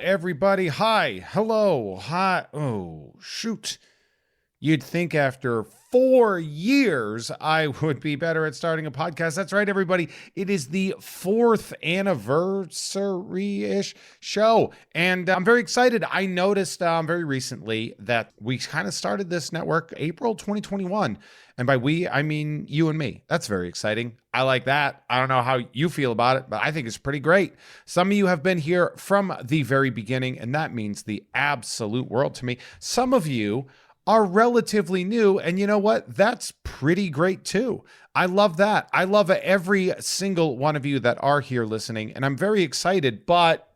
everybody. Hi. Hello. Hi. Oh, shoot. You'd think after 4 years I would be better at starting a podcast. That's right, everybody. It is the 4th anniversary-ish show. And I'm very excited. I noticed very recently that we kind of started this network April 2021. And by we, I mean you and me. That's very exciting. I like that. I don't know how you feel about it, but I think it's pretty great. Some of you have been here from the very beginning, and that means the absolute world to me. Some of you are relatively new, and you know what? That's pretty great too. I love that. I love every single one of you that are here listening, and I'm very excited, but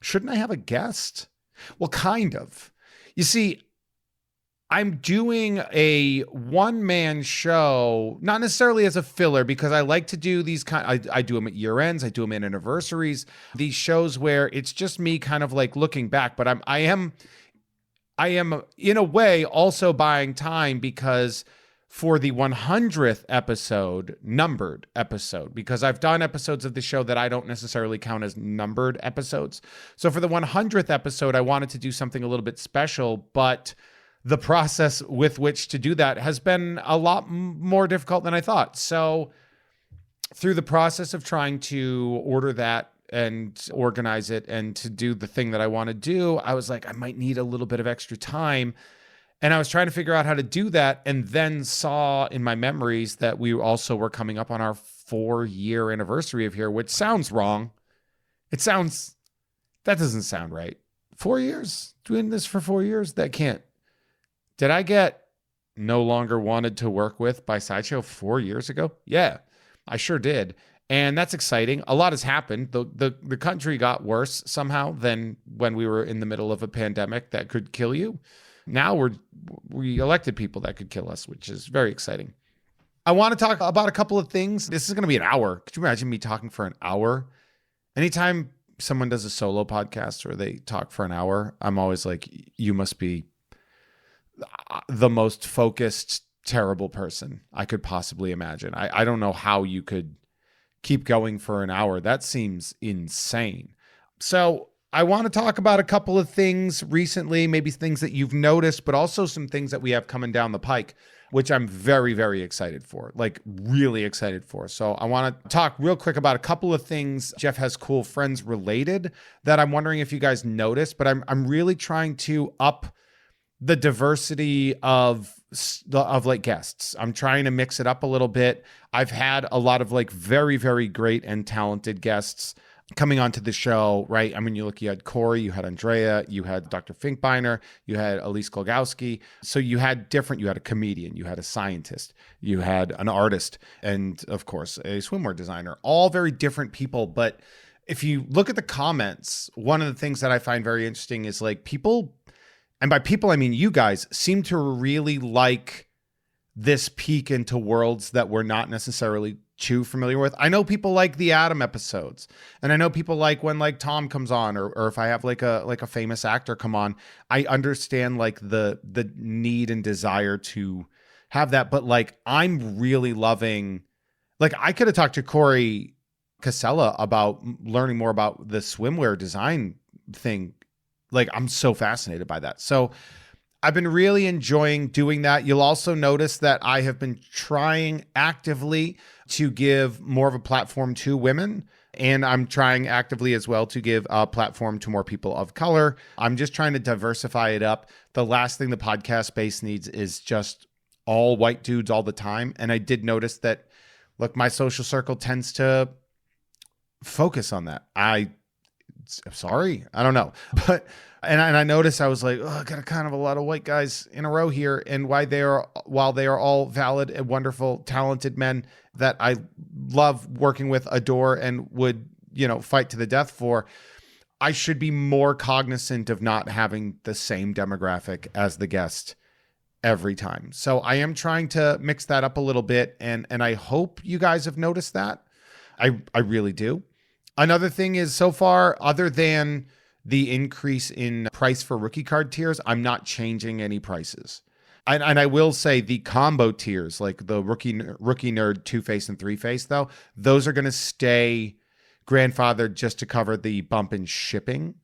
shouldn't I have a guest? Well, kind of. You see, I'm doing a one-man show, not necessarily as a filler, because I like to do these I do them at year ends, I do them at anniversaries, these shows where it's just me kind of like looking back, but I am in a way also buying time because for the 100th episode, numbered episode, because I've done episodes of the show that I don't necessarily count as numbered episodes. So for the 100th episode, I wanted to do something a little bit special, but the process with which to do that has been a lot more difficult than I thought. So through the process of trying to order that and organize it and to do the thing that I want to do, I was like, I might need a little bit of extra time. And I was trying to figure out how to do that, and then saw in my memories that we also were coming up on our 4-year anniversary of here, which sounds wrong. That doesn't sound right. 4 years? Doing this for 4 years? That can't. Did I get no longer wanted to work with by Sideshow 4 years ago? Yeah, I sure did. And that's exciting. A lot has happened. The country got worse somehow than when we were in the middle of a pandemic that could kill you. Now we elected people that could kill us, which is very exciting. I want to talk about a couple of things. This is going to be an hour. Could you imagine me talking for an hour? Anytime someone does a solo podcast or they talk for an hour, I'm always like, you must be the most focused, terrible person I could possibly imagine. I don't know how you could keep going for an hour. That seems insane. So I want to talk about a couple of things recently, maybe things that you've noticed, but also some things that we have coming down the pike, which I'm very, very excited for, like really excited for. So I want to talk real quick about a couple of things Jeff Has Cool Friends related that I'm wondering if you guys noticed, but I'm really trying to up the diversity of like guests. I'm trying to mix it up a little bit. I've had a lot of like very, very great and talented guests coming onto the show, right? I mean, you had Corey, you had Andrea, you had Dr. Finkbeiner, you had Elise Kolgowski. So you had a comedian, you had a scientist, you had an artist, and of course, a swimwear designer, all very different people. But if you look at the comments, one of the things that I find very interesting is like people, and by people, I mean you guys, seem to really like this peek into worlds that we're not necessarily too familiar with. I know people like the Adam episodes, and I know people like when like Tom comes on, or if I have like a famous actor come on. I understand like the need and desire to have that, but like I'm really loving, like I could have talked to Corey Casella about learning more about the swimwear design thing. Like I'm so fascinated by that. So I've been really enjoying doing that. You'll also notice that I have been trying actively to give more of a platform to women. And I'm trying actively as well to give a platform to more people of color. I'm just trying to diversify it up. The last thing the podcast space needs is just all white dudes all the time. And I did notice that, look, my social circle tends to focus on that. Sorry, I don't know. But and I noticed, I was like, oh, I got a kind of a lot of white guys in a row here. And while they are all valid and wonderful, talented men that I love working with, adore, and would, fight to the death for, I should be more cognizant of not having the same demographic as the guest every time. So I am trying to mix that up a little bit. And I hope you guys have noticed that. I really do. Another thing is, so far, other than the increase in price for rookie card tiers, I'm not changing any prices. And I will say the combo tiers, like the rookie nerd, 2-face and 3-face, though, those are going to stay grandfathered just to cover the bump in shipping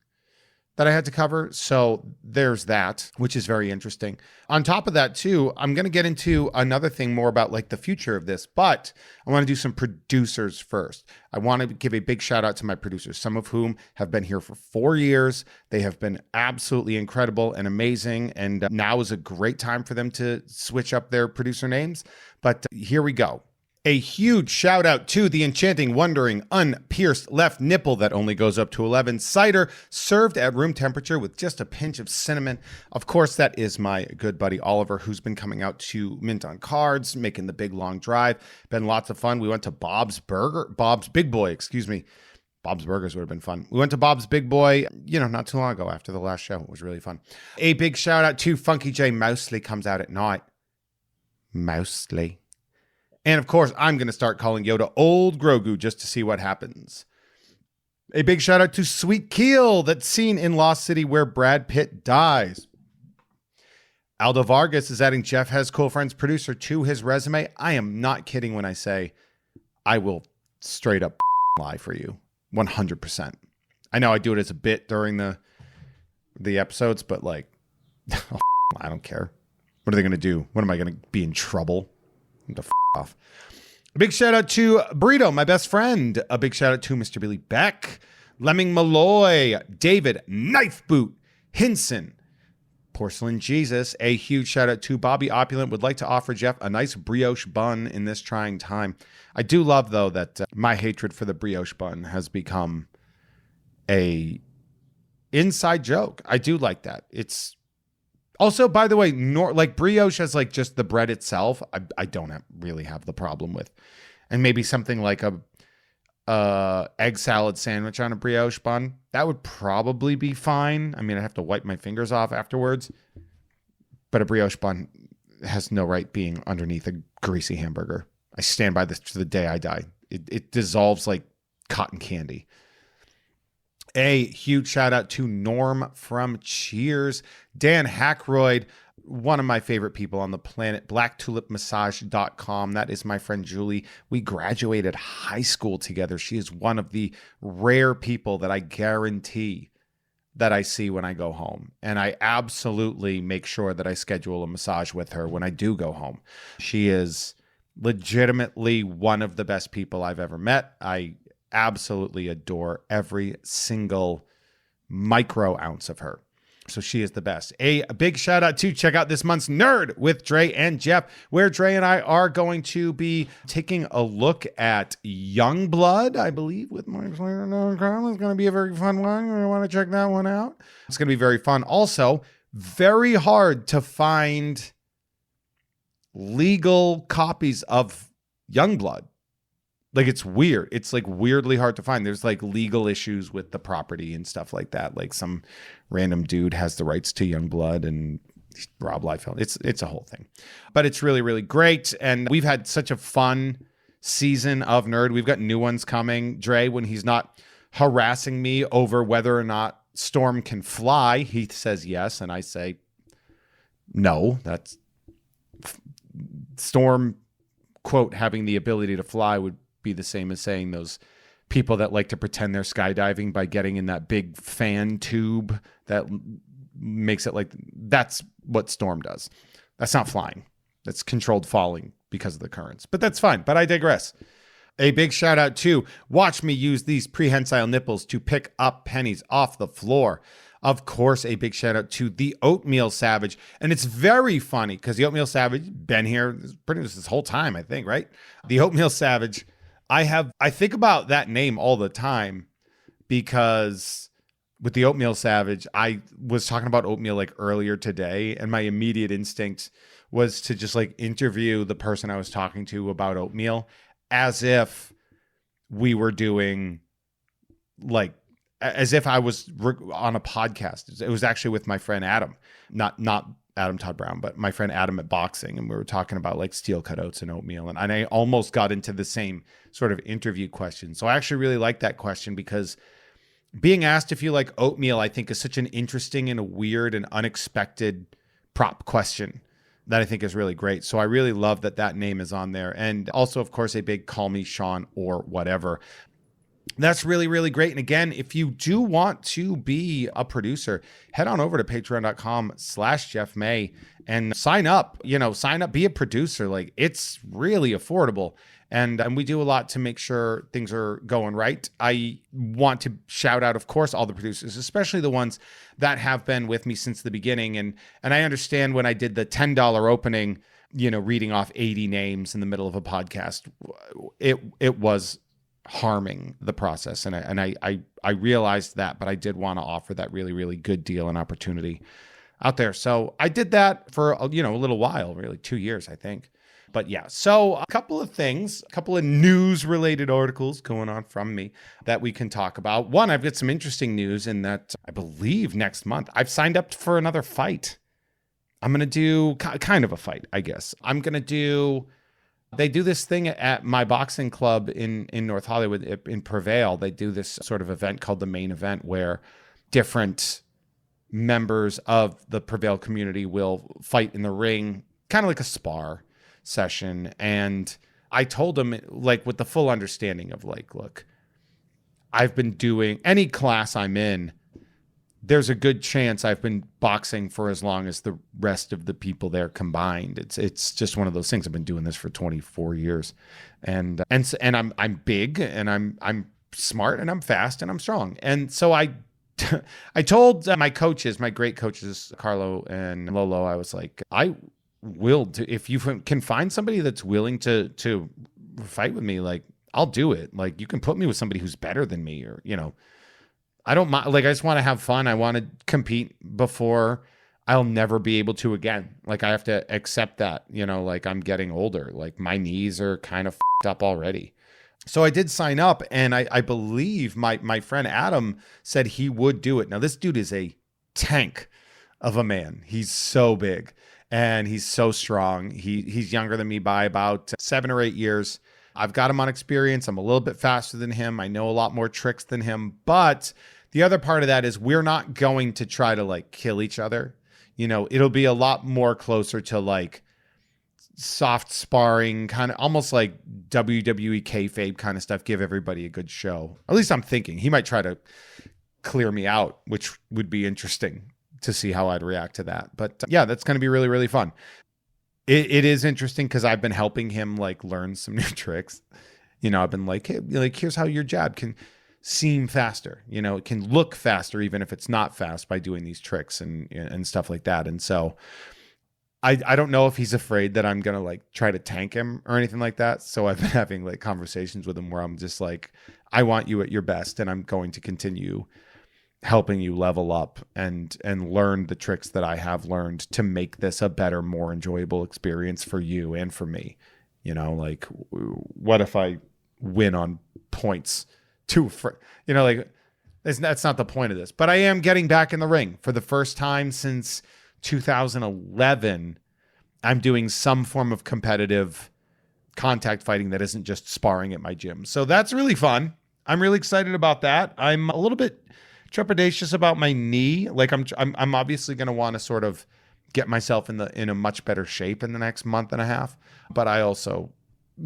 that I had to cover. So there's that, which is very interesting. On top of that, too, I'm going to get into another thing more about like the future of this, but I want to do some producers first. I want to give a big shout out to my producers, some of whom have been here for 4 years. They have been absolutely incredible and amazing. And now is a great time for them to switch up their producer names. But here we go. A huge shout out to the enchanting, wondering, unpierced left nipple that only goes up to 11 cider, served at room temperature with just a pinch of cinnamon. Of course, that is my good buddy Oliver, who's been coming out to Mint on Cards, making the big long drive. Been lots of fun. We went to Bob's Big Boy, Bob's Burgers would have been fun. We went to Bob's Big Boy, not too long ago after the last show. It was really fun. A big shout out to Funky J Mousley, comes out at night. Mousley. And of course, I'm going to start calling Yoda Old Grogu just to see what happens. A big shout out to Sweet Keel, that's seen in Lost City where Brad Pitt dies. Aldo Vargas is adding Jeff Has Cool Friends producer to his resume. I am not kidding when I say I will straight up lie for you. 100%. I know I do it as a bit during the episodes, but like, I don't care. What are they going to do? What am I going to be in trouble? Off. A big shout out to Burrito, my best friend. A big shout out to Mr. Billy Beck, Lemming Malloy, David Knife Boot, Hinson, Porcelain Jesus. A huge shout out to Bobby Opulent. Would like to offer Jeff a nice brioche bun in this trying time. I do love, though, that my hatred for the brioche bun has become a inside joke. I do like that. It's also, by the way, like brioche as like just the bread itself, I don't really have the problem with. And maybe something like a egg salad sandwich on a brioche bun, that would probably be fine. I mean, I'd have to wipe my fingers off afterwards. But a brioche bun has no right being underneath a greasy hamburger. I stand by this to the day I die. It dissolves like cotton candy. A huge shout out to Norm from Cheers, Dan Hackroyd, one of my favorite people on the planet, blacktulipmassage.com. That is my friend Julie. We graduated high school together. She is one of the rare people that I guarantee that I see when I go home. And I absolutely make sure that I schedule a massage with her when I do go home. She is legitimately one of the best people I've ever met. I absolutely adore every single micro ounce of her. So she is the best. A big shout out to check out this month's Nerd with Dre and Jeff, where Dre and I are going to be taking a look at Youngblood, I believe, with Mike Slater. It's going to be a very fun one. You want to check that one out. It's going to be very fun. Also, very hard to find legal copies of Youngblood. Like, it's weird. It's like weirdly hard to find. There's like legal issues with the property and stuff like that. Like some random dude has the rights to Youngblood and Rob Liefeld. It's a whole thing, but it's really, really great. And we've had such a fun season of Nerd. We've got new ones coming. Dre, when he's not harassing me over whether or not Storm can fly, he says yes. And I say, no, that's Storm, quote, having the ability to fly would be the same as saying those people that like to pretend they're skydiving by getting in that big fan tube that makes it like that's what Storm does. That's not flying. That's controlled falling because of the currents. But that's fine. But I digress. A big shout out to watch me use these prehensile nipples to pick up pennies off the floor. Of course, a big shout out to the Oatmeal Savage. And it's very funny because the Oatmeal Savage been here pretty much this whole time, I think, right? The Oatmeal Savage. I think about that name all the time because with the Oatmeal Savage, I was talking about oatmeal like earlier today, and my immediate instinct was to just like interview the person I was talking to about oatmeal as if we were doing like, as if I was on a podcast. It was actually with my friend Adam, not Adam Todd Brown, but my friend Adam at Boxing. And we were talking about like steel cut oats and oatmeal. And I almost got into the same sort of interview question. So I actually really like that question because being asked if you like oatmeal, I think is such an interesting and a weird and unexpected prop question that I think is really great. So I really love that name is on there. And also, of course, a big call me Sean or whatever. That's really, really great. And again, if you do want to be a producer, head on over to patreon.com/Jeff May and sign up, be a producer. Like, it's really affordable. And we do a lot to make sure things are going right. I want to shout out, of course, all the producers, especially the ones that have been with me since the beginning. And I understand when I did the $10 opening, reading off 80 names in the middle of a podcast, it was harming the process. And I realized that, but I did want to offer that really, really good deal and opportunity out there. So I did that for, a little while, really 2 years, I think. But yeah, so a couple of things, a couple of news related articles going on from me that we can talk about. One, I've got some interesting news in that I believe next month I've signed up for another fight. I'm going to do kind of a fight, I guess. They do this thing at my boxing club in North Hollywood, in Prevail. They do this sort of event called the Main Event, where different members of the Prevail community will fight in the ring, kind of like a spar session. And I told them, like, with the full understanding of, like, look, I've been doing any class I'm in, there's a good chance I've been boxing for as long as the rest of the people there combined. It's just one of those things. I've been doing this for 24 years, and I'm big, and I'm smart, and I'm fast, and I'm strong. And so I told my great coaches, Carlo and Lolo, I was like, I will if you can find somebody that's willing to fight with me, like, I'll do it. Like, you can put me with somebody who's better than me, or I don't mind. Like, I just want to have fun. I want to compete before I'll never be able to again. Like, I have to accept that, like, I'm getting older. Like, my knees are kind of up already. So I did sign up, and I believe my friend Adam said he would do it. Now, this dude is a tank of a man. He's so big and he's so strong. He's younger than me by about 7 or 8 years. I've got him on experience. I'm a little bit faster than him. I know a lot more tricks than him. But the other part of that is we're not going to try to, like, kill each other. It'll be a lot more closer to, like, soft sparring, kind of almost like WWE kayfabe kind of stuff. Give everybody a good show. At least I'm thinking. He might try to clear me out, which would be interesting to see how I'd react to that. But yeah, that's going to be really, really fun. It is interesting because I've been helping him, like, learn some new tricks. I've been like, hey, like, here's how your jab can seem faster. It can look faster even if it's not fast by doing these tricks and stuff like that. And so I don't know if he's afraid that I'm going to, like, try to tank him or anything like that. So I've been having, like, conversations with him where I'm just like, I want you at your best, and I'm going to continue helping you level up and learn the tricks that I have learned to make this a better, more enjoyable experience for you and for me. Like, what if I win on points like, that's not the point of this. But I am getting back in the ring for the first time since 2011. I'm doing some form of competitive contact fighting that isn't just sparring at my gym. So that's really fun. I'm really excited about that. I'm a little bit trepidatious about my knee. Like, I'm obviously going to want to sort of get myself in a much better shape in the next month and a half. But I also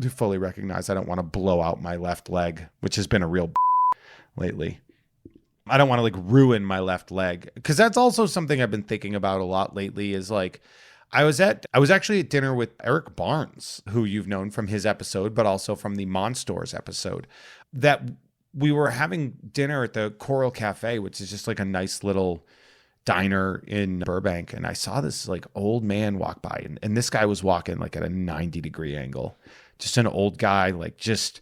fully recognize I don't want to blow out my left leg, which has been a real lately. I don't want to, like, ruin my left leg, because that's also something I've been thinking about a lot lately. Is, like, I was actually at dinner with Eric Barnes, who you've known from his episode, but also from the Monstores episode, that we were having dinner at the Coral Cafe, which is just, like, a nice little diner in Burbank. And I saw this, like, old man walk by, and this guy was walking, like, at a 90-degree angle, just an old guy, like, just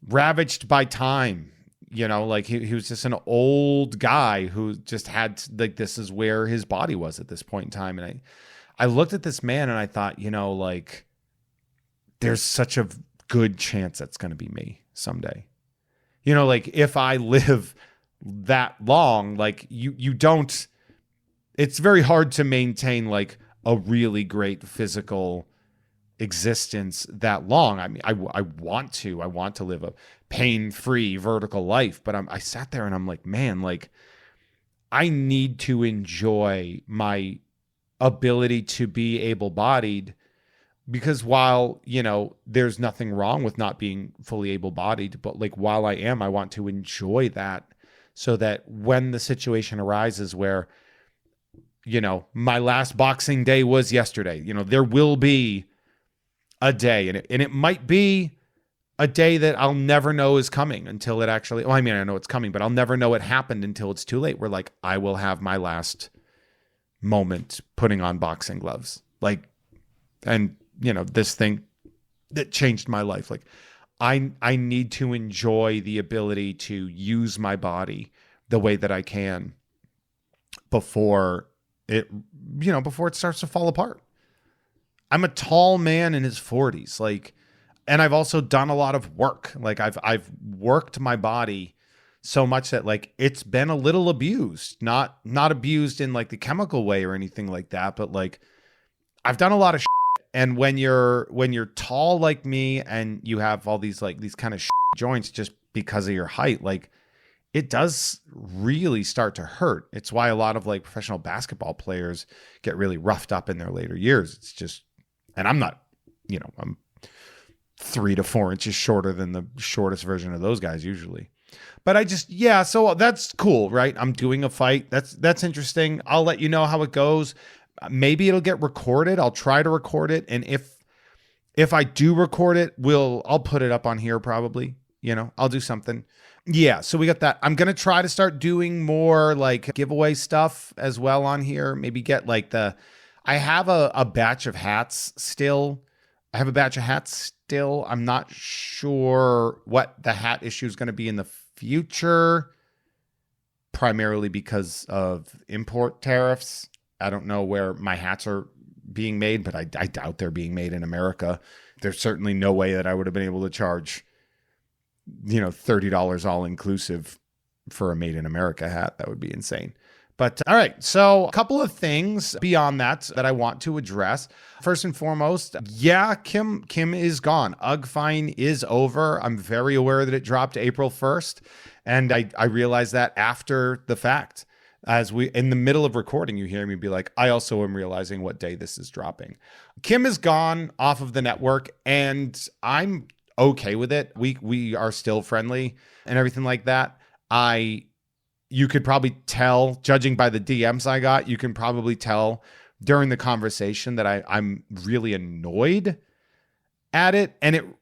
ravaged by time. Like, he was just an old guy who just had, like, this is where his body was at this point in time. And I looked at this man and I thought, like, there's such a good chance that's going to be me someday. Like, if I live that long, like, you don't, it's very hard to maintain, like, a really great physical existence that long. I mean, I want to live a pain-free vertical life, but I sat there and I'm like, man, like, I need to enjoy my ability to be able-bodied because while, there's nothing wrong with not being fully able-bodied, but like while I am, I want to enjoy that so that when the situation arises where, my last boxing day was yesterday, there will be a day, and it might be a day that I'll never know is coming until it actually, I know it's coming, but I'll never know it happened until it's too late. Where like, I will have my last moment putting on boxing gloves. Like, and this thing that changed my life. Like I need to enjoy the ability to use my body the way that I can before it starts to fall apart. I'm a tall man in his 40s. Like, and I've also done a lot of work. Like I've worked my body so much that like it's been a little abused, not abused in like the chemical way or anything like that, but like I've done a lot of shit. And when you're tall like me and you have all these kind of joints just because of your height, like it does really start to hurt. It's why a lot of like professional basketball players get really roughed up in their later years. It's just, and I'm not, I'm 3 to 4 inches shorter than the shortest version of those guys usually. But so that's cool, right? I'm doing a fight. That's interesting. I'll let you know how it goes. Maybe it'll get recorded. I'll try to record it. And if I do record it, I'll put it up on here probably. I'll do something. Yeah, so we got that. I'm going to try to start doing more like giveaway stuff as well on here. Maybe get like I have a batch of hats still. I'm not sure what the hat issue is going to be in the future, primarily because of import tariffs. I don't know where my hats are being made, but I doubt they're being made in America. There's certainly no way that I would have been able to charge, $30 all inclusive for a made in America hat. That would be insane. But all right, so a couple of things beyond that I want to address. First and foremost, Kim is gone. UGFine is over. I'm very aware that it dropped April 1st, and I realized that after the fact. As we in the middle of recording, you hear me be like, I also am realizing what day this is dropping. Kim is gone off of the network, and I'm okay with it. We are still friendly and everything like that. You could probably tell, judging by the DMs I got, you can probably tell during the conversation that I'm really annoyed at it. And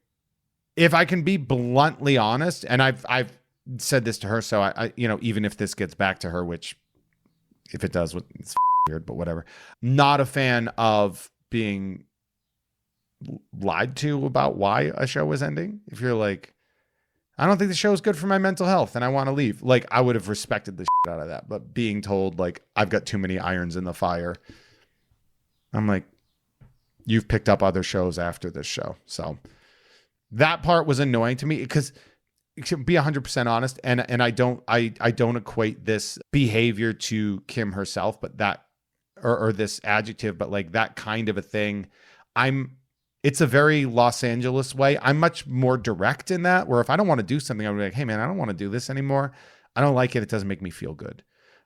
if I can be bluntly honest, and I've said this to her, so I even if this gets back to her, which if it does, it's weird, but whatever. Not a fan of being lied to about why a show was ending. If you're like, I don't think the show is good for my mental health and I want to leave. Like, I would have respected the shit out of that. But being told, like, I've got too many irons in the fire, I'm like, you've picked up other shows after this show. So that part was annoying to me because, to be 100% honest, and I don't equate this behavior to Kim herself, but that, or this adjective, but like that kind of a thing. It's a very Los Angeles way. I'm much more direct in that, where if I don't want to do something, I'm like, hey man, I don't want to do this anymore. I don't like it. It doesn't make me feel good.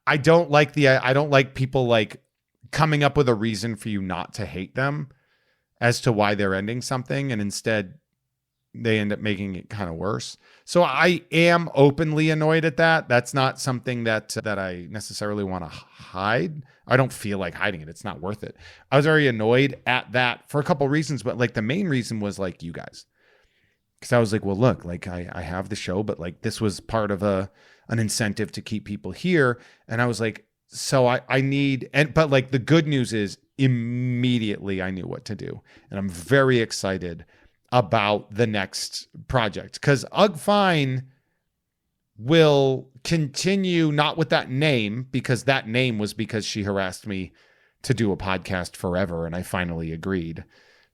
I don't like people like coming up with a reason for you not to hate them as to why they're ending something. And instead they end up making it kind of worse. So I am openly annoyed at that. That's not something that I necessarily want to hide. I don't feel like hiding it. It's not worth it. I was very annoyed at that for a couple of reasons, but like the main reason was like you guys. Because I was like, well, look, like I have the show, but like this was part of an incentive to keep people here. And I was like, so I need, but like the good news is immediately I knew what to do. And I'm very excited about the next project, because UGFine will continue, not with that name, because that name was because she harassed me to do a podcast forever and I finally agreed.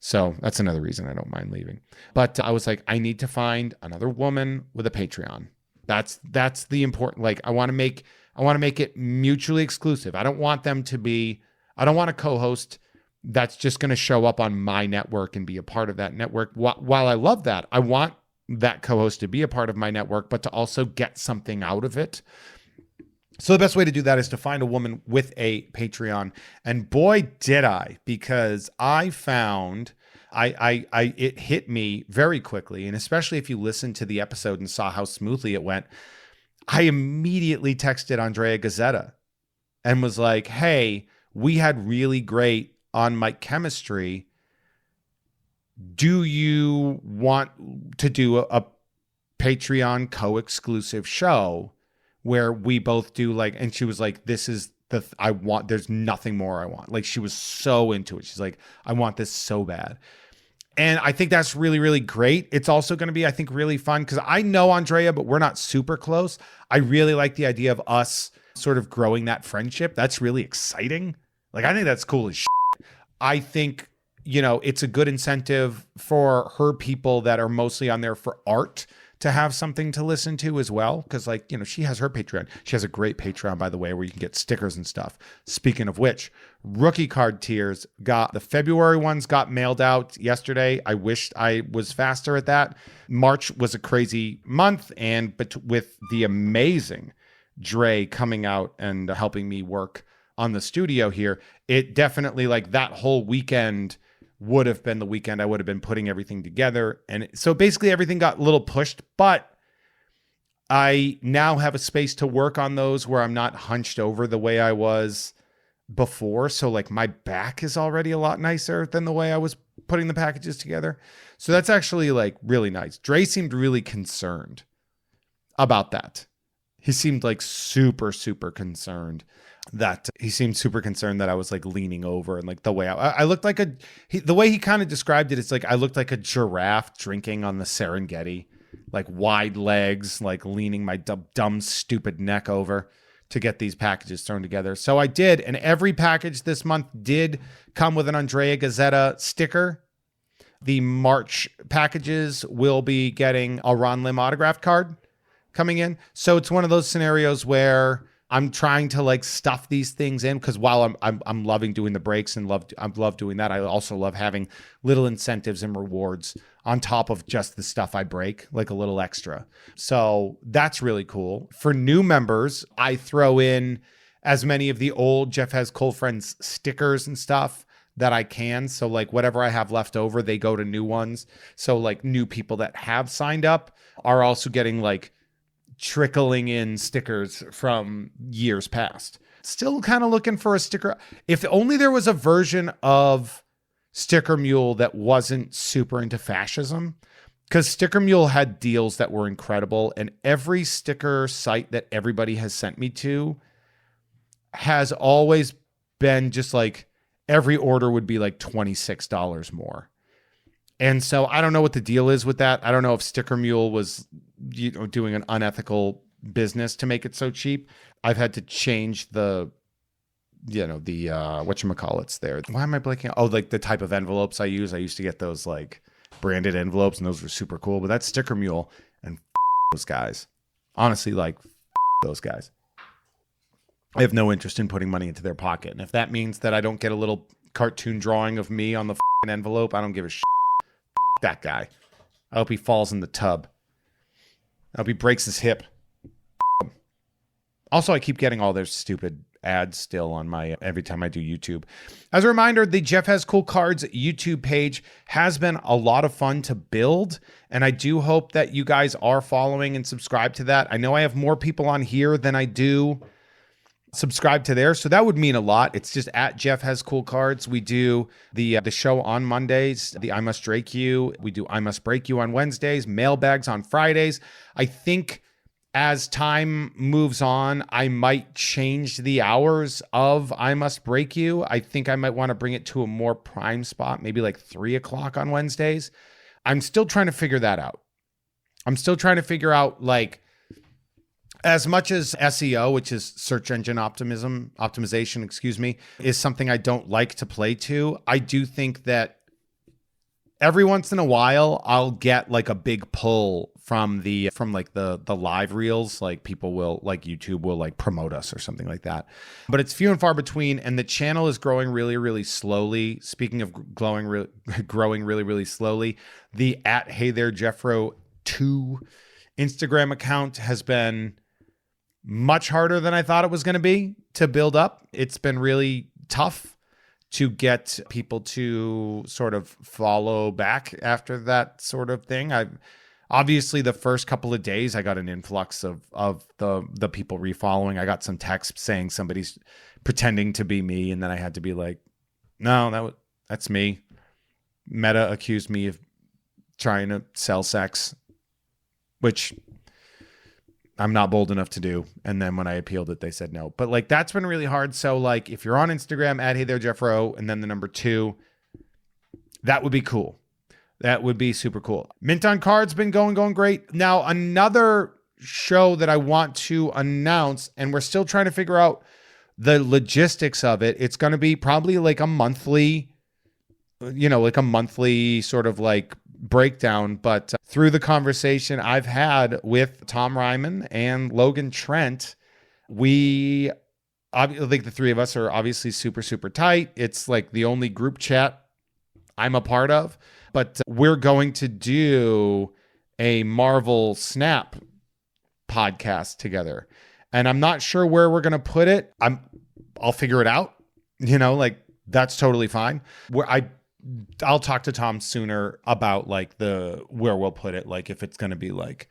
So that's another reason I don't mind leaving. But I was like, I need to find another woman with a Patreon. That's the important, like I want to make it mutually exclusive. I don't want a co-host that's just going to show up on my network and be a part of that network. While I love that, I want that co-host to be a part of my network, but to also get something out of it. So the best way to do that is to find a woman with a Patreon. And boy, did I, because I found it hit me very quickly. And especially if you listened to the episode and saw how smoothly it went, I immediately texted Andrea Gazzetta and was like, hey, we had really great on mic chemistry. Do you want to do a Patreon co-exclusive show where we both do like, and she was like, this is I want, there's nothing more I want. Like, she was so into it. She's like, I want this so bad. And I think that's really, really great. It's also going to be, I think, really fun because I know Andrea, but we're not super close. I really like the idea of us sort of growing that friendship. That's really exciting. Like, I think that's cool as shit. I think, it's a good incentive for her people that are mostly on there for art to have something to listen to as well. Because, like, she has her Patreon. She has a great Patreon, by the way, where you can get stickers and stuff. Speaking of which, rookie card tiers the February ones got mailed out yesterday. I wished I was faster at that. March was a crazy month. But with the amazing Dre coming out and helping me work on the studio here, it definitely, like, that whole weekend would have been the weekend I would have been putting everything together. And so basically everything got a little pushed, but I now have a space to work on those where I'm not hunched over the way I was before. So, like, my back is already a lot nicer than the way I was putting the packages together. So that's actually, like, really nice. Dre seemed really concerned about that. He seemed like super, super concerned that I was like leaning over, and like the way I looked like the way he kind of described it, it's like I looked like a giraffe drinking on the Serengeti, like wide legs, like leaning my dumb, stupid neck over to get these packages thrown together. So I did. And every package this month did come with an Andrea Gazzetta sticker. The March packages will be getting a Ron Lim autograph card coming in. So it's one of those scenarios where I'm trying to like stuff these things in, because while I'm loving doing the breaks and I love doing that, I also love having little incentives and rewards on top of just the stuff I break, like a little extra. So that's really cool. For new members, I throw in as many of the old Jeff Has Cold Friends stickers and stuff that I can. So like whatever I have left over, they go to new ones. So like new people that have signed up are also getting like trickling in stickers from years past. Still kind of looking for a sticker. If only there was a version of Sticker Mule that wasn't super into fascism, because Sticker Mule had deals that were incredible, and every sticker site that everybody has sent me to has always been just like every order would be like $26 more. And so I don't know what the deal is with that. I don't know if Sticker Mule was doing an unethical business to make it so cheap. I've had to change the whatchamacallits there. Why am I blanking? Oh, like the type of envelopes I use. I used to get those like branded envelopes, and those were super cool. But that's Sticker Mule, and those guys. Honestly, like those guys. I have no interest in putting money into their pocket. And if that means that I don't get a little cartoon drawing of me on the envelope, I don't give a shit. That guy. I hope he falls in the tub. I hope he breaks his hip. Also, I keep getting all their stupid ads still on my every time I do YouTube. As a reminder, the Jeff Has Cool Cards YouTube page has been a lot of fun to build, and I do hope that you guys are following and subscribe to that. I know I have more people on here than I do subscribe to there, so that would mean a lot. It's just at Jeff Has Cool Cards. We do the show on Mondays, the I Must Drake You. We do I Must Break You on Wednesdays, mailbags on Fridays. I think as time moves on, I might change the hours of I Must Break You. I think I might want to bring it to a more prime spot, maybe like 3:00 on Wednesdays. I'm still trying to figure that out. I'm still trying to figure out, like, as much as SEO, which is search engine optimization, is something I don't like to play to. I do think that every once in a while I'll get like a big pull from the live reels. Like people will, like YouTube will like promote us or something like that. But it's few and far between, and the channel is growing really, really slowly. Speaking of growing really, really slowly, the @HeyThereJeffro2 Instagram account has been much harder than I thought it was going to be to build up. It's been really tough to get people to sort of follow back after that sort of thing. Obviously, the first couple of days, I got an influx of the people refollowing. I got some texts saying somebody's pretending to be me, and then I had to be like, no, that's me. Meta accused me of trying to sell sex, which I'm not bold enough to do. And then when I appealed it, they said no. But like, that's been really hard. So like, if you're on Instagram at Hey There Jeff Rowe and then the number 2, that would be cool. That would be super cool. Mint on Card's been going great. Now, another show that I want to announce, and we're still trying to figure out the logistics of it. It's going to be probably like a monthly, sort of like breakdown. But through the conversation I've had with Tom Ryman and Logan Trent, I think the three of us are obviously super, super tight. It's like the only group chat I'm a part of. But we're going to do a Marvel Snap podcast together. And I'm not sure where we're going to put it. I'll figure it out. That's totally fine. I'll talk to Tom sooner about like where we'll put it. Like if it's going to be like,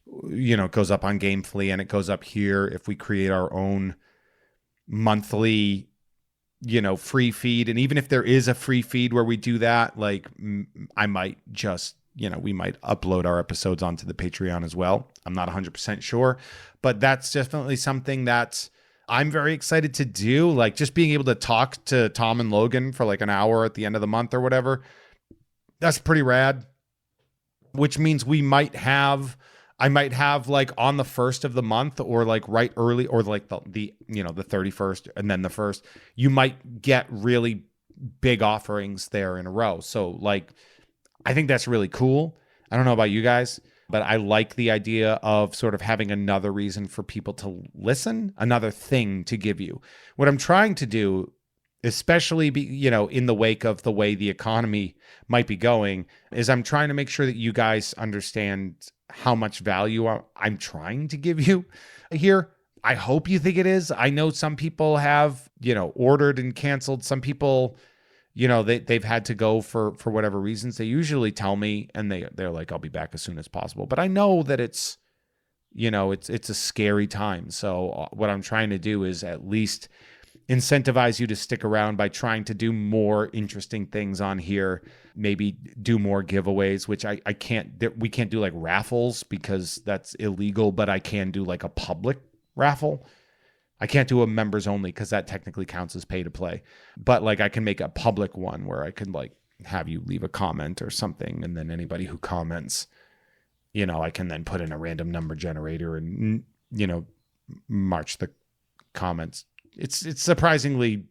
it goes up on Gamefully and it goes up here. If we create our own monthly free feed. And even if there is a free feed where we do that, like I might just, we might upload our episodes onto the Patreon as well. I'm not 100% sure, but that's definitely something that I'm very excited to do. Like just being able to talk to Tom and Logan for like an hour at the end of the month or whatever. That's pretty rad, which means I might have like on the 1st of the month or like right early or like the 31st and then the 1st, you might get really big offerings there in a row. So like, I think that's really cool. I don't know about you guys, but I like the idea of sort of having another reason for people to listen, another thing to give you. What I'm trying to do, especially in the wake of the way the economy might be going, is I'm trying to make sure that you guys understand how much value I'm trying to give you here. I hope you think it is. I know some people have, ordered and canceled. Some people, they've had to go for whatever reasons. They usually tell me and they're like, I'll be back as soon as possible. But I know that it's a scary time. So what I'm trying to do is at least incentivize you to stick around by trying to do more interesting things on here, maybe do more giveaways, which we can't do like raffles because that's illegal, but I can do like a public raffle. I can't do a members only because that technically counts as pay to play, but like I can make a public one where I can like have you leave a comment or something. And then anybody who comments, I can then put in a random number generator and, march the comments. It's surprisingly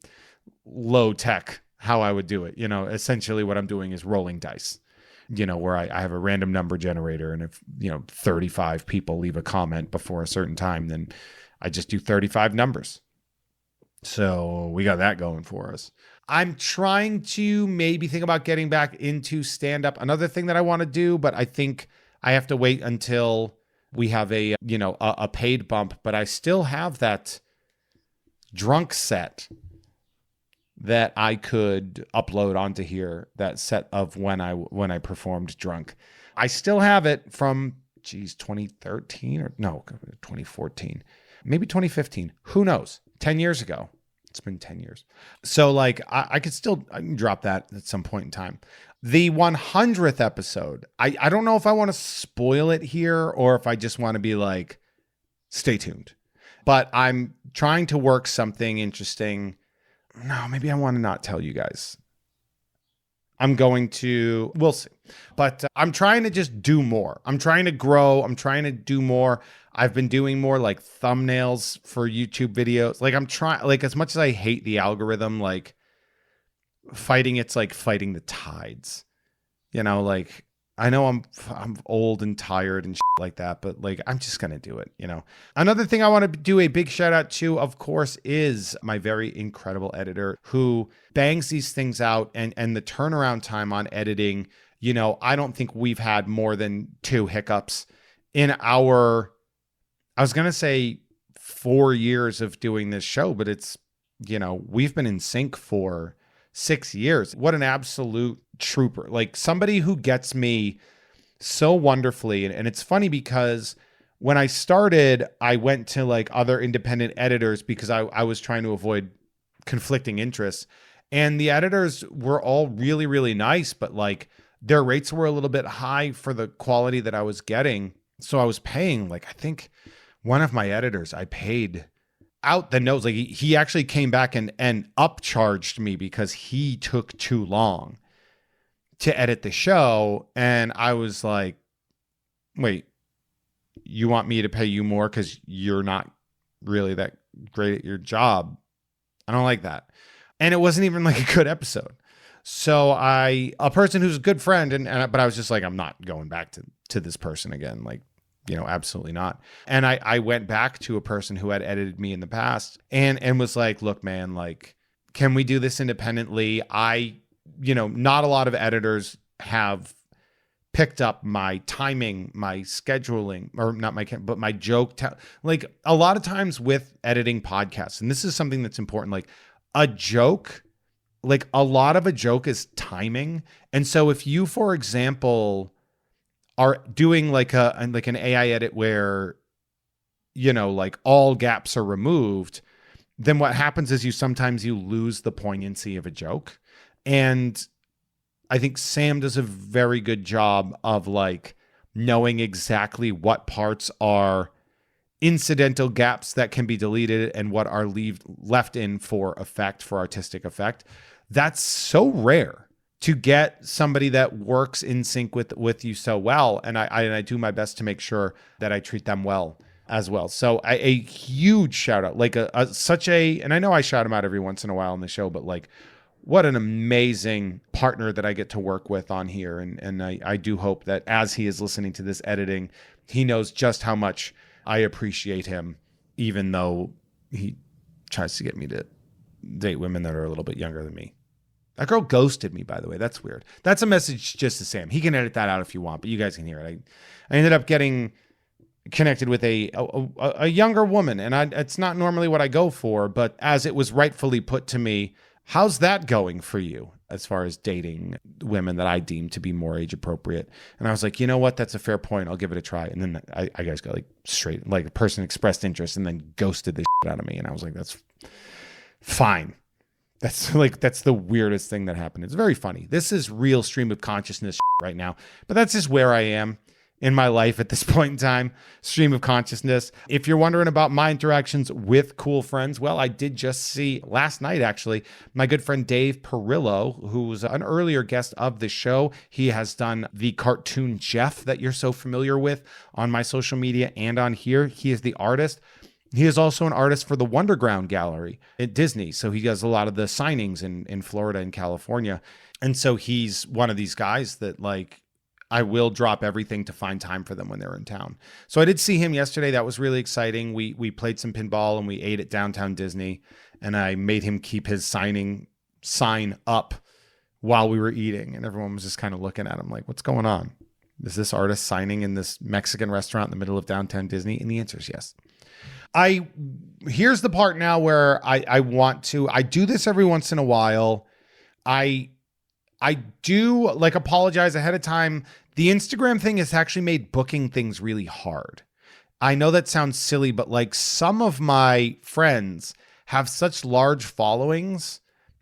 low tech how I would do it. Essentially what I'm doing is rolling dice, where I have a random number generator. And if, 35 people leave a comment before a certain time, then I just do 35 numbers. So we got that going for us. I'm trying to maybe think about getting back into stand-up. Another thing that I want to do, but I think I have to wait until we have a paid bump, but I still have that drunk set that I could upload onto here, that set of when I performed drunk. I still have it from 2013 or no, 2014, maybe 2015. Who knows? 10 years ago. It's been 10 years. So like I can drop that at some point in time. The 100th episode, I don't know if I want to spoil it here or if I just want to be like, stay tuned. But I'm trying to work something interesting. No, maybe I want to not tell you guys. We'll see. But I'm trying to just do more. I'm trying to grow. I'm trying to do more. I've been doing more like thumbnails for YouTube videos. Like I'm trying, like as much as I hate the algorithm, like it's like fighting the tides. Like I know I'm old and tired and shit like that, but like I'm just going to do it, Another thing I want to do a big shout out to, of course, is my very incredible editor who bangs these things out and the turnaround time on editing. I don't think we've had more than 2 hiccups in our, I was going to say 4 years of doing this show, but it's, we've been in sync for 6 years. What an absolute trooper. Like somebody who gets me so wonderfully. And it's funny because when I started, I went to like other independent editors because I was trying to avoid conflicting interests. And the editors were all really, really nice, but like their rates were a little bit high for the quality that I was getting. So I was paying, like, I think one of my editors, I paid out the nose. Like he actually came back and upcharged me because he took too long to edit the show. And I was like, wait, you want me to pay you more because you're not really that great at your job? I don't like that. And it wasn't even like a good episode. So a person who's a good friend, but I was just like, I'm not going back to this person again. Like, absolutely not. And I went back to a person who had edited me in the past and was like, look, man, like, can we do this independently? Not a lot of editors have picked up my timing, my scheduling, or not but my joke. Like a lot of times with editing podcasts, and this is something that's important, like a joke, like a lot of a joke is timing. And so if you, for example, are doing like an AI edit where, like all gaps are removed, then what happens is sometimes you lose the poignancy of a joke. And I think Sam does a very good job of like knowing exactly what parts are incidental gaps that can be deleted and what are left in for effect, for artistic effect. That's so rare to get somebody that works in sync with you so well. And I do my best to make sure that I treat them well as well. So a huge shout out, like and I know I shout him out every once in a while on the show, but like, what an amazing partner that I get to work with on here. And I do hope that as he is listening to this editing, he knows just how much I appreciate him, even though he tries to get me to date women that are a little bit younger than me. That girl ghosted me, by the way. That's weird. That's a message just to Sam. He can edit that out if you want, but you guys can hear it. I ended up getting connected with a younger woman, and it's not normally what I go for, but as it was rightfully put to me, how's that going for you as far as dating women that I deem to be more age appropriate? And I was like, you know what? That's a fair point. I'll give it a try. And then I guys got like straight, like a person expressed interest and then ghosted the shit out of me. And I was like, that's fine. That's the weirdest thing that happened. It's very funny. This is real stream of consciousness right now, but that's just where I am in my life at this point in time. Stream of consciousness. If you're wondering about my interactions with cool friends, well, I did just see last night, actually, my good friend Dave Perillo, who's an earlier guest of the show. He has done the cartoon Jeff that you're so familiar with on my social media and on here. He is the artist. He is also an artist for the Wonderground Gallery at Disney. So he does a lot of the signings in Florida and California. And so he's one of these guys that like, I will drop everything to find time for them when they're in town. So I did see him yesterday. That was really exciting. We played some pinball and we ate at Downtown Disney, and I made him keep his sign up while we were eating. And everyone was just kind of looking at him like, what's going on? Is this artist signing in this Mexican restaurant in the middle of Downtown Disney? And the answer is yes. Here's the part now where I do this every once in a while. I do like apologize ahead of time. The Instagram thing has actually made booking things really hard. I know that sounds silly, but like some of my friends have such large followings,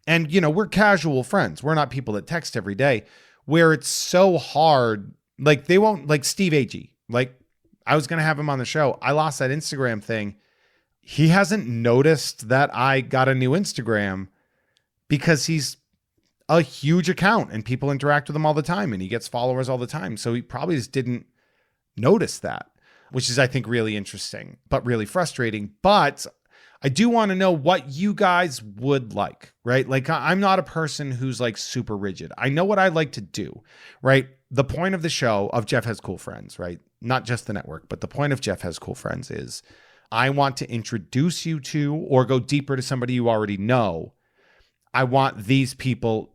and we're casual friends. We're not people that text every day, where it's so hard. Like they won't, like Steve Agee, like I was going to have him on the show. I lost that Instagram thing. He hasn't noticed that I got a new Instagram because he's a huge account and people interact with him all the time and he gets followers all the time. So he probably just didn't notice that, which is, I think, really interesting, but really frustrating. But I do want to know what you guys would like, right? Like I'm not a person who's like super rigid. I know what I like to do, right? The point of the show of Jeff Has Cool Friends, right? Not just the network, but the point of Jeff Has Cool Friends is I want to introduce you to or go deeper to somebody you already know. I want these people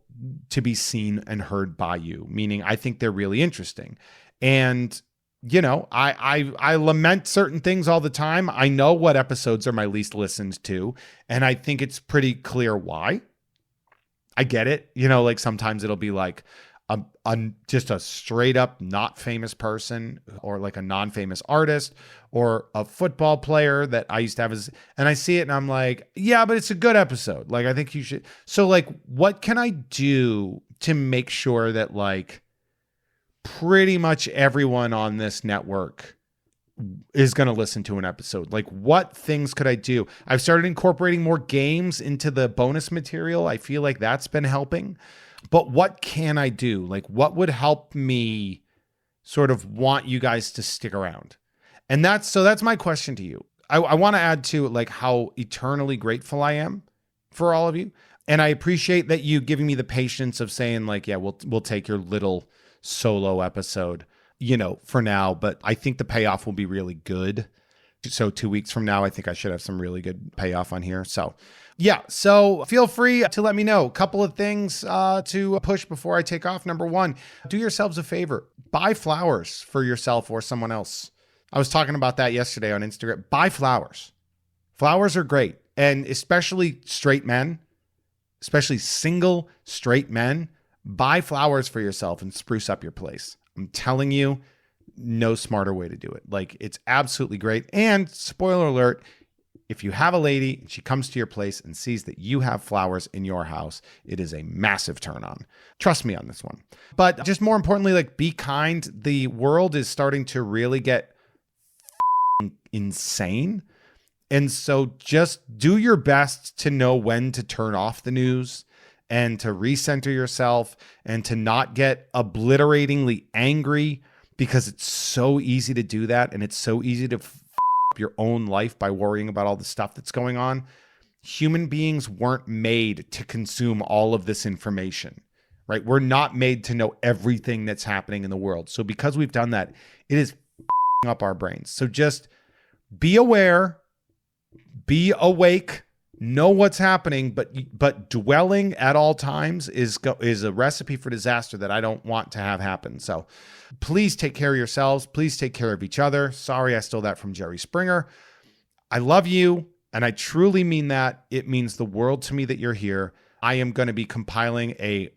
to be seen and heard by you, meaning I think they're really interesting. And I lament certain things all the time. I know what episodes are my least listened to, and I think it's pretty clear why. I get it. Like sometimes it'll be like just a straight up not famous person, or like a non-famous artist, or a football player that I used to have and I see it and I'm like, yeah, but it's a good episode. Like, I think you should. So like, what can I do to make sure that like pretty much everyone on this network is going to listen to an episode? Like, what things could I do? I've started incorporating more games into the bonus material. I feel like that's been helping. But what can I do? Like, what would help me sort of want you guys to stick around? And that's my question to you. I want to add to like how eternally grateful I am for all of you. And I appreciate that you giving me the patience of saying like, yeah, we'll take your little solo episode, for now, but I think the payoff will be really good. So 2 weeks from now, I think I should have some really good payoff on here. So yeah, so feel free to let me know. A couple of things to push before I take off. Number one, do yourselves a favor. Buy flowers for yourself or someone else. I was talking about that yesterday on Instagram. Buy flowers. Flowers are great. And especially straight men, especially single straight men, buy flowers for yourself and spruce up your place. I'm telling you, no smarter way to do it. Like, it's absolutely great. And spoiler alert, if you have a lady and she comes to your place and sees that you have flowers in your house, it is a massive turn on. Trust me on this one. But just more importantly, like, be kind. The world is starting to really get insane. And so just do your best to know when to turn off the news and to recenter yourself and to not get obliteratingly angry, because it's so easy to do that. And it's so easy to up your own life by worrying about all the stuff that's going on. Human beings weren't made to consume all of this information, right? We're not made to know everything that's happening in the world. So because we've done that, it is up our brains. So just be aware, be awake, know what's happening, but dwelling at all times is a recipe for disaster that I don't want to have happen. So please take care of yourselves. Please take care of each other. Sorry, I stole that from Jerry Springer. I love you, and I truly mean that. It means the world to me that you're here. I am going to be compiling a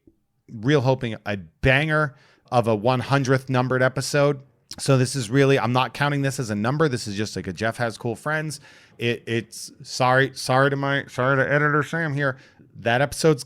banger of a 100th numbered episode. So this is really, I'm not counting this as a number. This is just like a Jeff Has Cool Friends. It's sorry to editor Sam here. That episode's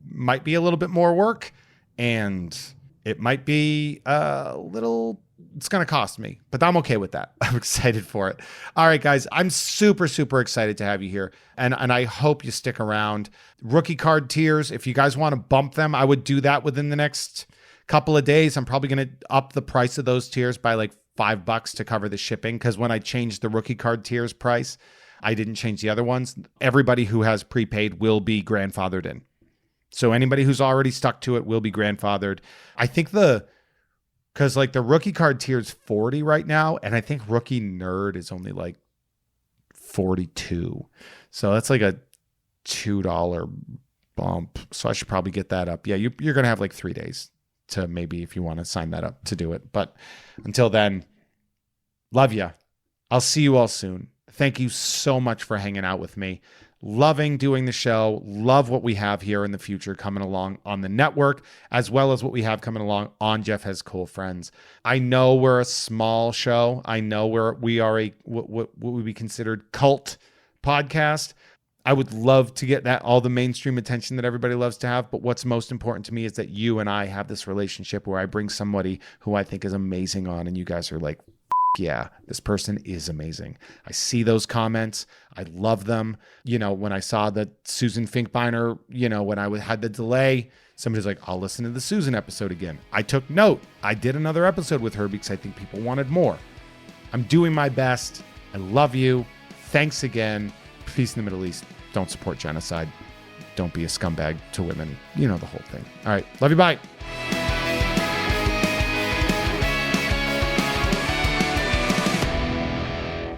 might be a little bit more work, and it might be it's going to cost me, but I'm okay with that. I'm excited for it. All right, guys, I'm super, super excited to have you here. And I hope you stick around. Rookie card tiers, if you guys want to bump them, I would do that within the next couple of days. I'm probably going to up the price of those tiers by like $5 to cover the shipping. Cause when I changed the rookie card tiers price, I didn't change the other ones. Everybody who has prepaid will be grandfathered in. So anybody who's already stuck to it will be grandfathered. I think cause like the rookie card tier is 40 right now. And I think rookie nerd is only like 42. So that's like a $2 bump. So I should probably get that up. Yeah. You're going to have like 3 days to maybe, if you want to sign that up, to do it. But until then, love ya. I'll see you all soon. Thank you so much for hanging out with me. Loving doing the show. Love what we have here in the future coming along on the network, as well as what we have coming along on Jeff Has Cool Friends. I know we're a small show. I know we are what would be considered cult podcast. I would love to get all the mainstream attention that everybody loves to have. But what's most important to me is that you and I have this relationship where I bring somebody who I think is amazing on, and you guys are like, yeah, this person is amazing. I see those comments. I love them. When I saw that Susan Finkbeiner, when I had the delay, somebody's like, I'll listen to the Susan episode again. I took note. I did another episode with her because I think people wanted more. I'm doing my best. I love you. Thanks again. Peace in the Middle East. Don't support genocide. Don't be a scumbag to women. You know the whole thing. All right. Love you. Bye.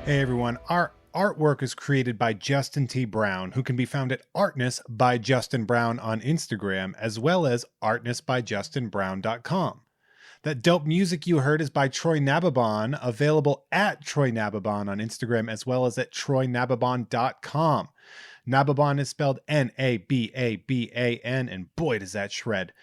Hey everyone, our artwork is created by Justin T. Brown, who can be found at Artness by Justin Brown on Instagram, as well as artnessbyjustinbrown.com. That dope music you heard is by Troy Nababon, available at Troy Nababon on Instagram as well as at troynababon.com. Nababon is spelled Nababan, and boy, does that shred.